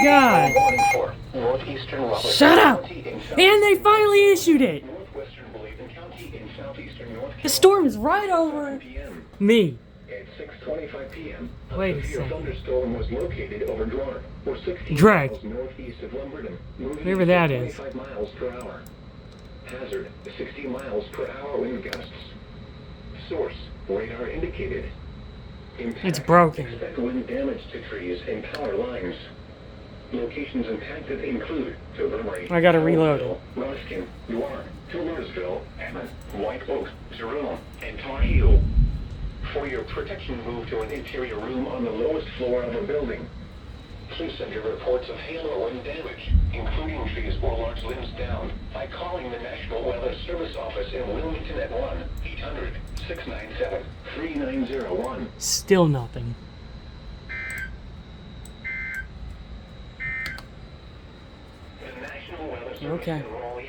god! Shut up! And they finally issued it! The storm is right over me. Wait a second. Drag. Whatever that is. Hazard, 60 miles per hour wind gusts. Source, radar indicated. Impact, It's broken. expect wind damage to trees and power lines. Locations impacted include Tillbury, I gotta reload it. Ruskin, Newark, Tillersville, Hammond, White Oak, Jerome, and Tar Heel. For your protection, move to an interior room on the lowest floor of a building. Please send your reports of hail or wind damage, including trees or large limbs down, by calling the National Weather Service Office in Wilmington at 1-800-697-3901. Still nothing. The National Weather Service Okay. in Raleigh